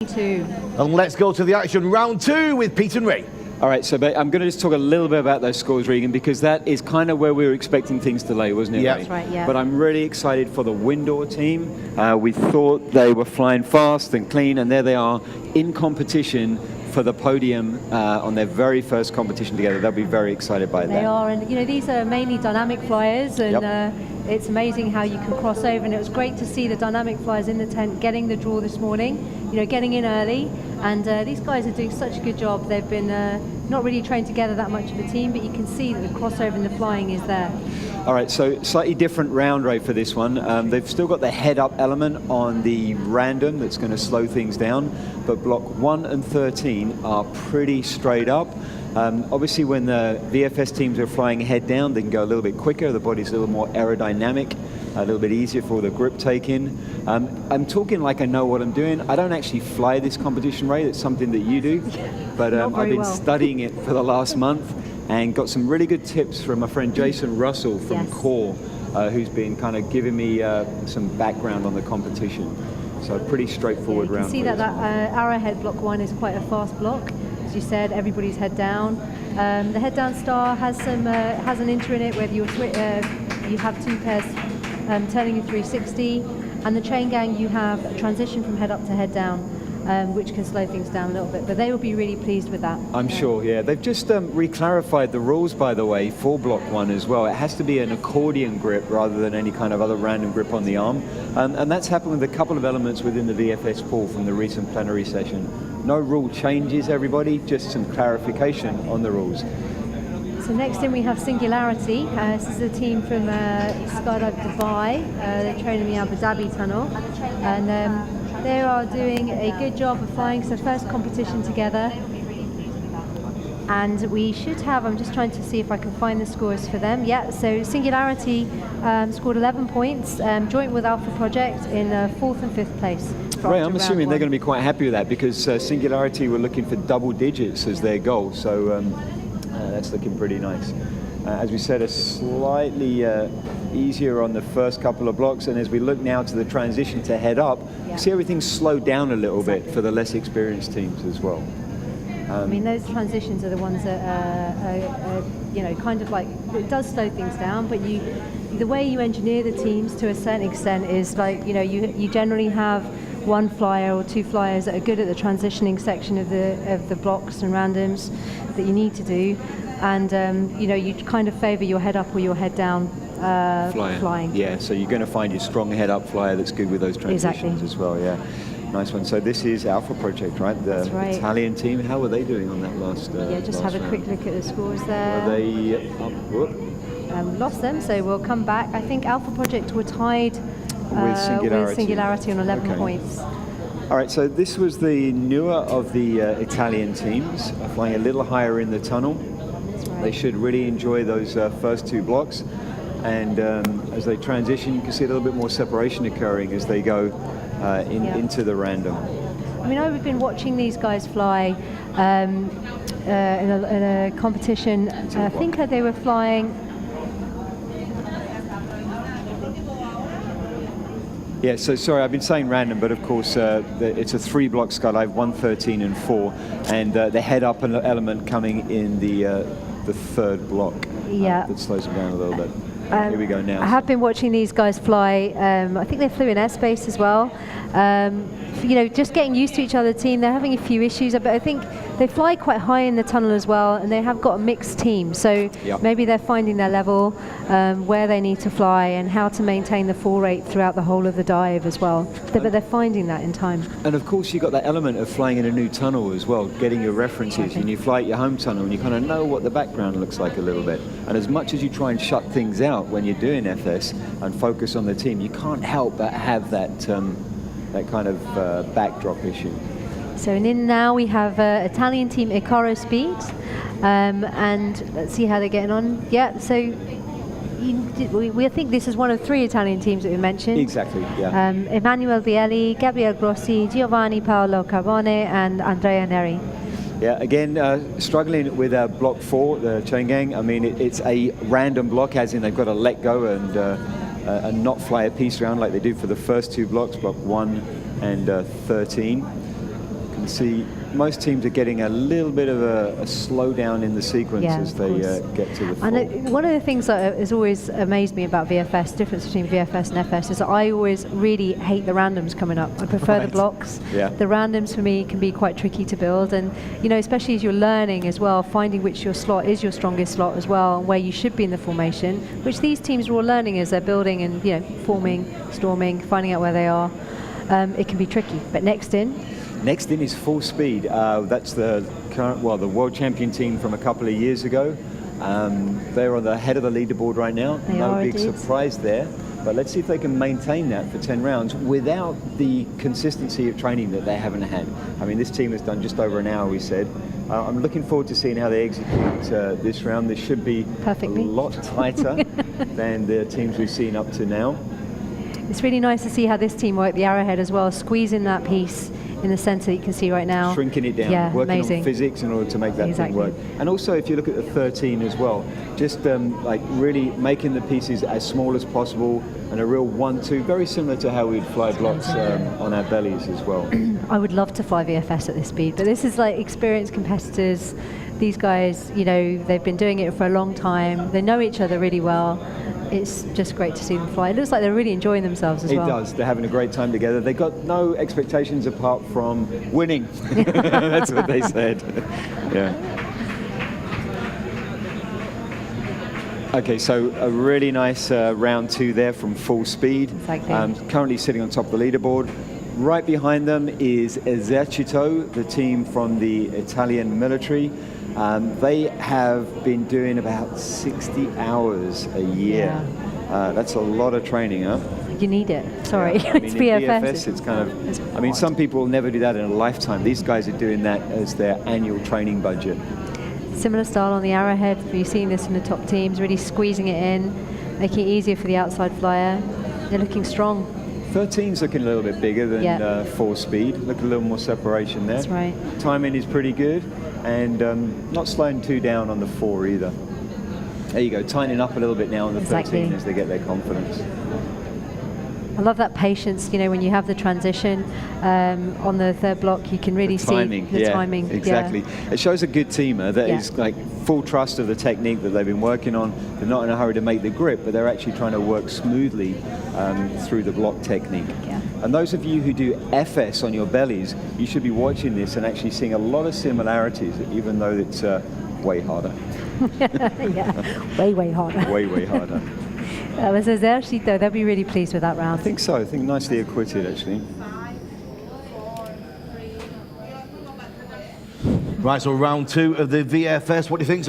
Two. And let's go to the action, round two with Pete and Ray. All right, so I'm going to just talk a little bit about those scores, Regan, because that is kind of where we were expecting things to lay, wasn't it? Yeah, that's right, yeah. But I'm really excited for the Windoor team. We thought they were flying fast and clean, and there they are in competition for the podium on their very first competition together. They'll be very excited by that. They are, and you know, these are mainly dynamic flyers, and Yep. It's amazing how you can cross over, and it was great to see the dynamic flyers in the tent getting the draw this morning, you know, getting in early, and these guys are doing such a good job. They've been not really trained together that much of a team, but you can see that the crossover and the flying is there. All right, so slightly different round rate for this one. They've still got the head-up element on the random that's going to slow things down, but block 1 and 13 are pretty straight up. Obviously, when the VFS teams are flying head down, they can go a little bit quicker. The body's a little more aerodynamic, a little bit easier for the grip take-in. I'm talking like I know what I'm doing. I don't actually fly this competition, Ray. It's something that you do, but I've been studying it for the last month and got some really good tips from my friend Jason Russell from Core, who's been kind of giving me some background on the competition. So pretty straightforward round. You can see that arrowhead block 1 is quite a fast block. As you said, everybody's head down. The head down star has some has an inter in it, whether you have two pairs turning a 360, and the chain gang you have a transition from head up to head down, which can slow things down a little bit, but they will be really pleased with that. I'm sure, yeah. They've just re-clarified the rules, by the way, for block 1 as well. It has to be an accordion grip rather than any kind of other random grip on the arm, and that's happened with a couple of elements within the VFS pool from the recent plenary session. No rule changes, everybody, just some clarification on the rules. So next in we have Singularity. This is a team from Skydive Dubai. They're training the Abu Dhabi tunnel, and they are doing a good job of flying. So first competition together, and we should have, I'm just trying to see if I can find the scores for them. Yeah, so Singularity scored 11 points, joint with Alpha Project in 4th and 5th place. Right, I'm assuming they're going to be quite happy with that, because Singularity were looking for double digits as their goal, so that's looking pretty nice. As we said, a slightly easier on the first couple of blocks, and as we look now to the transition to head up, you see everything's slowed down a little bit for the less experienced teams as well. I mean, those transitions are the ones that you know, kind of like, it does slow things down, but the way you engineer the teams to a certain extent is like, you know, you generally have one flyer or two flyers that are good at the transitioning section of the blocks and randoms that you need to do, and you know, you kind of favour your head up or your head down flying. Yeah, so you're going to find your strong head up flyer that's good with those transitions as well. Yeah, nice one. So this is Alpha Project, right? The Italian team. How were they doing on that last? Yeah, just have a quick look at the scores there. Are they up? Lost them, so we'll come back. I think Alpha Project were tied with Singularity on 11 points. All right, so this was the newer of the Italian teams, flying a little higher in the tunnel. That's right. They should really enjoy those first two blocks, and as they transition, you can see a little bit more separation occurring as they go into the random. I mean, I've been watching these guys fly in a competition. I think they were flying. Yeah, so sorry, I've been saying random, but of course it's a 3-block skydive, 1, 13, and 4, and the head-up element coming in the third block. Yeah. That slows them down a little bit. Here we go now. I have been watching these guys fly. I think they flew in airspace as well. You know, just getting used to each other team. They're having a few issues, but I think they fly quite high in the tunnel as well, and they have got a mixed team. So maybe they're finding their level, where they need to fly, and how to maintain the fall rate throughout the whole of the dive as well. But they're finding that in time. And of course, you've got that element of flying in a new tunnel as well, getting your references, and you fly at your home tunnel, and you kind of know what the background looks like a little bit. And as much as you try and shut things out when you're doing FS and focus on the team, you can't help but have that that kind of backdrop issue. So in now we have Italian team Icaro Speed, and let's see how they're getting on. Yeah, so we think this is one of 3 Italian teams that we mentioned. Exactly, yeah. Emanuele Bielli, Gabriele Grossi, Giovanni Paolo Carbone, and Andrea Neri. Yeah, again, struggling with block 4, the chain gang. I mean, it's a random block, as in they've got to let go and not fly a piece around like they do for the first 2 blocks, block 1 and 13. see most teams are getting a little bit of a slowdown in the sequence Yeah, as of they course. get to the And full. one of the things that has always amazed me about VFS, difference between VFS and FS, is that I always really hate the randoms coming up. I prefer the Right. blocks. Yeah. The randoms for me can be quite tricky to build, and especially as you're learning as well, finding which your slot is your strongest slot as well, and where you should be in the formation, which these teams are all learning as they're building and forming, storming, finding out where they are. It can be tricky, but next in is Full Speed. That's the the world champion team from a couple of years ago. They're on the head of the leaderboard right now. They no are big indeed. surprise there. But let's see if they can maintain that for 10 rounds without the consistency of training that they haven't had. I mean, this team has done just over an hour, we said. I'm looking forward to seeing how they execute this round. This should be Perfectly. a lot tighter than the teams we've seen up to now. it's really nice to see how this team work the arrowhead as well, squeezing that piece in the center that you can see right now. Shrinking it down, Yeah, working amazing. on physics in order to make that Exactly. thing work. And also, if you look at the 13 as well, just like really making the pieces as small as possible and a real 1-2, very similar to how we'd fly blocks on our bellies as well. I would love to fly VFS at this speed, but this is like experienced competitors. These guys, they've been doing it for a long time. They know each other really well. It's just great to see them fly. It looks like they're really enjoying themselves as well. It does. They're having a great time together. They've got no expectations apart from winning. That's what they said. Yeah. Okay, so a really nice round 2 there from Full Speed. Exactly. Currently sitting on top of the leaderboard. Right behind them is Esercito, the team from the Italian military. They have been doing about 60 hours a year. Yeah. That's a lot of training, huh? You need it. Sorry, Yeah, I mean, it's in VFS. it's kind it's of, I mean, some people will never do that in a lifetime. These guys are doing that as their annual training budget. Similar style on the arrowhead. You've seen this in the top teams, really squeezing it in, making it easier for the outside flyer. They're looking strong. 13's looking a little bit bigger than Yeah. Full Speed. Look, a little more separation there. That's right. Timing is pretty good, and not slowing too down on the 4 either. There you go, tightening up a little bit now on the Exactly. 13 as they get their confidence. I love that patience, when you have the transition on the third block, you can really Timing, see the timing. exactly. Yeah. It shows a good teamer that Yeah. is like full trust of the technique that they've been working on. They're not in a hurry to make the grip, but they're actually trying to work smoothly through the block technique. Yeah. And those of you who do FS on your bellies, you should be watching this and actually seeing a lot of similarities, even though it's way harder. Yeah, way harder. Way harder. That was Esercito. They'll be really pleased with that round. I think so. I think nicely acquitted, actually. Right, so round 2 of the VFS. What do you think?